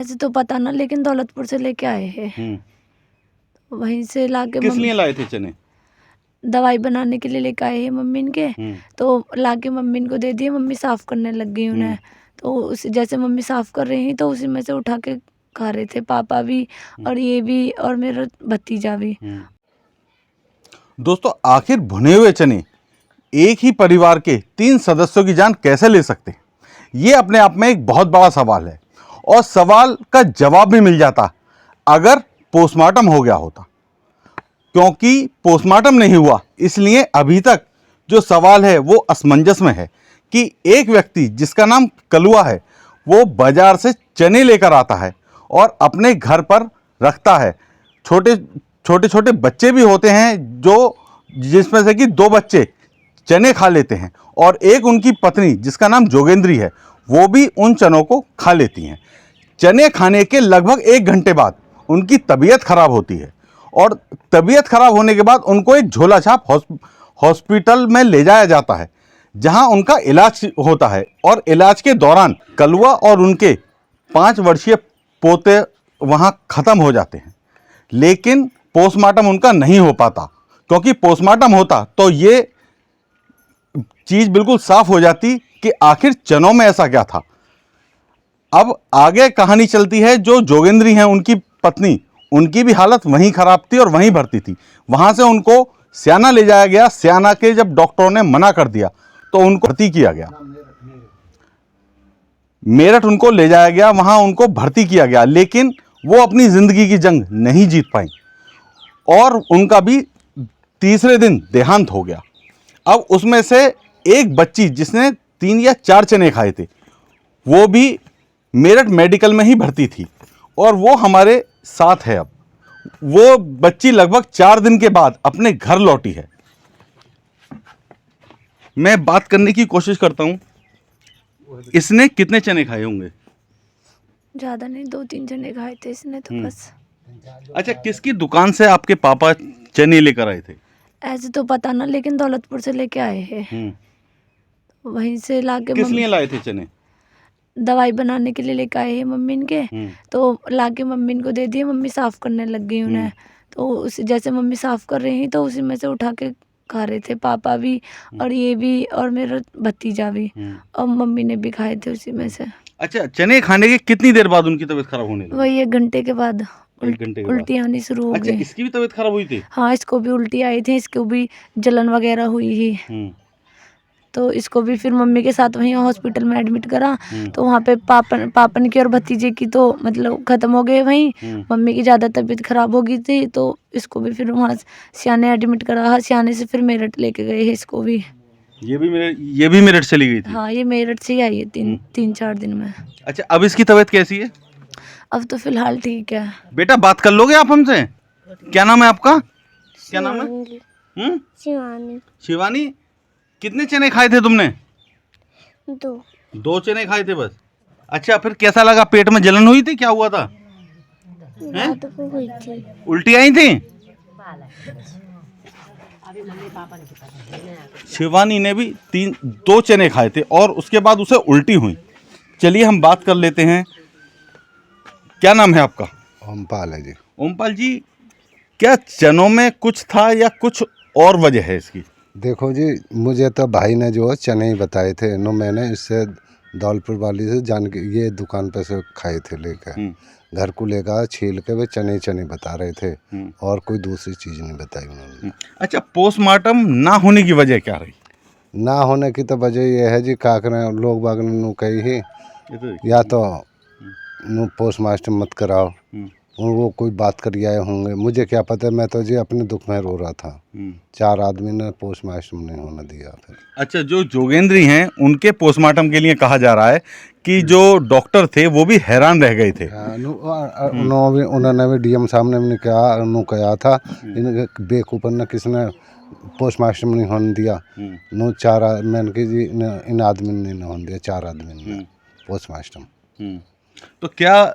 ऐसे तो पता ना, लेकिन दौलतपुर से लेके आए हैं। वहीं से लाके किस लिए लाए थे चने? दवाई बनाने के लिए लेके आए हैं मम्मी इनके। तो लाके मम्मी इनको दे दिए, मम्मी साफ करने लग गई उन्हें। तो उस जैसे मम्मी साफ कर रही तो उसी में से उठा के खा रहे थे पापा भी और ये भी और मेरा भतीजा भी। दोस्तों, आखिर भुने हुए चने एक ही परिवार के 3 सदस्यों की जान कैसे ले सकते हैं? ये अपने आप में एक बहुत बड़ा सवाल है और सवाल का जवाब भी मिल जाता अगर पोस्टमार्टम हो गया होता। क्योंकि पोस्टमार्टम नहीं हुआ, इसलिए अभी तक जो सवाल है वो असमंजस में है कि एक व्यक्ति जिसका नाम कलुआ है वो बाजार से चने लेकर आता है और अपने घर पर रखता है। छोटे छोटे बच्चे भी होते हैं जो जिसमें से कि 2 बच्चे चने खा लेते हैं और एक उनकी पत्नी जिसका नाम जोगेंद्री है वो भी उन चनों को खा लेती हैं। चने खाने के लगभग 1 घंटे बाद उनकी तबीयत खराब होती है और तबीयत खराब होने के बाद उनको एक झोला छाप हॉस्पिटल में ले जाया जाता है जहां उनका इलाज होता है। और इलाज के दौरान कलुआ और उनके 5 वर्षीय पोते वहां खत्म हो जाते हैं, लेकिन पोस्टमार्टम उनका नहीं हो पाता। क्योंकि पोस्टमार्टम होता तो ये चीज बिल्कुल साफ हो जाती कि आखिर चनों में ऐसा क्या था। अब आगे कहानी चलती है। जो जोगेंद्री हैं उनकी पत्नी, उनकी भी हालत वहीं खराब थी और वहीं भर्ती थी। वहां से उनको स्याना ले जाया गया। स्याना के जब डॉक्टरों ने मना कर दिया तो उनको भर्ती किया गया। मेरठ उनको ले जाया गया, वहां उनको भर्ती किया गया, लेकिन वो अपनी जिंदगी की जंग नहीं जीत पाई और उनका भी तीसरे दिन देहांत हो गया। अब उसमें से एक बच्ची जिसने 3 या 4 चने खाए थे वो भी मेरठ मेडिकल में ही भर्ती थी और वो हमारे साथ है। अब वो बच्ची लगभग 4 दिन के बाद अपने घर लौटी है। मैं बात करने की कोशिश करता हूं। इसने कितने चने खाए होंगे? ज्यादा नहीं, 2-3 चने खाए थे इसने तो बस। अच्छा, किसकी दुकान से आपके पापा चने लेकर आए थे? ऐसे तो पता ना, लेकिन दौलतपुर से लेके आए हैं। वहीं से लाके किस लिए लाए थे चने? दवाई बनाने के लिए लेके आए हैं मम्मी इनके। तो लाके मम्मी इनको दे दिए, मम्मी साफ करने लग गई उन्हें। तो उस जैसे मम्मी साफ कर रही तो उसी में से उठा के खा रहे थे पापा भी और ये भी और मेरा भतीजा भी और मम्मी ने भी खाए थे उसी में से। अच्छा, चने खाने के कितनी देर बाद उनकी तबीयत खराब होने लगी? वही 1 घंटे के बाद 1 घंटे के बाद। उल्टी आनी शुरू हो अच्छा, गई। इसकी भी तबीयत खराब हुई थी? हाँ, इसको भी उल्टी आई थी, इसको भी जलन वगैरह हुई ही। तो इसको भी फिर मम्मी के साथ वहीं हॉस्पिटल में एडमिट करा। तो वहाँ पे पापन की और भतीजे की तो मतलब खत्म हो गए वहीं। मम्मी की ज़्यादा तबीयत खराब हो गई थी तो इसको भी फिर वहाँ सियाने एडमिट करा। सियाने से फिर मेरठ लेके गए हैं इसको भी। ये भी मेरठ चली गई थी? हाँ, ये मेरठ से ही आई है 3-4 दिन में। अच्छा, अब इसकी तबीयत कैसी है? अब तो फिलहाल ठीक है। बेटा, बात कर लोगे आप हमसे? क्या नाम है आपका? क्या नाम है? शिवानी। शिवानी, कितने चने खाए थे तुमने? 2। 2 चने खाए थे बस? अच्छा, फिर कैसा लगा? पेट में जलन हुई थी? क्या हुआ था? हुई थी। उल्टी आई थी? शिवानी ने भी 2 चने खाए थे और उसके बाद उसे उल्टी हुई। चलिए हम बात कर लेते हैं। क्या नाम है आपका? ओमपाल है जी। ओमपाल जी, क्या चनों में कुछ था या कुछ और वजह है इसकी? देखो जी, मुझे तो भाई ने जो चने ही बताए थे नो, मैंने इससे दौलपुर वाली से जान के ये दुकान पे से खाए थे लेकर। घर को लेकर छील के वे चने बता रहे थे और कोई दूसरी चीज़ नहीं बताई उन्होंने। अच्छा, पोस्टमार्टम ना होने की वजह क्या रही? ना होने की तो वजह यह है जी, का करें, लोग बाग ने नु कही ही या तो नु पोस्टमार्टम मत कराओ, वो कोई बात कर आए होंगे, मुझे क्या पता। मैं तो जी अपने दुख में रो रहा था। 4 आदमी ने पोस्टमार्टम नहीं होने दिया फिर। अच्छा, जो जोगेंद्री हैं उनके पोस्टमार्टम के लिए कहा जा रहा है कि जो डॉक्टर थे वो भी हैरान रह गए थे। उन्होंने भी डीएम साहब ने भी कहा था इनके बेकूफन ने किसने पोस्टमार्टम नहीं होने दिया। नो 4 मैंने की जी इन आदमी ने नहीं होने दिया, 4 आदमी ने पोस्टमार्टम। तो क्या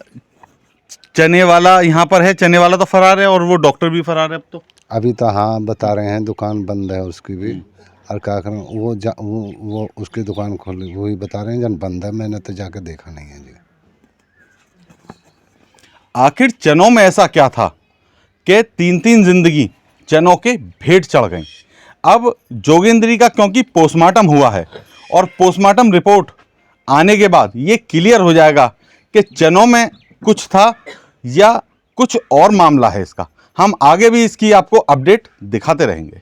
चने वाला यहाँ पर है? चने वाला तो फरार है और वो डॉक्टर भी फरार है अब तो? अभी तो हाँ बता रहे हैं दुकान बंद है उसकी भी। और क्या करें, वो उसकी दुकान खोली, वही बता रहे हैं जन बंद है। मैंने तो जाके देखा नहीं है जी। आखिर चनों में ऐसा क्या था कि 3-3 जिंदगी चनों के भेंट चढ़ गई। अब जोगेंद्री का क्योंकि पोस्टमार्टम हुआ है और पोस्टमार्टम रिपोर्ट आने के बाद ये क्लियर हो जाएगा कि चनों में कुछ था या कुछ और मामला है इसका। हम आगे भी इसकी आपको अपडेट दिखाते रहेंगे।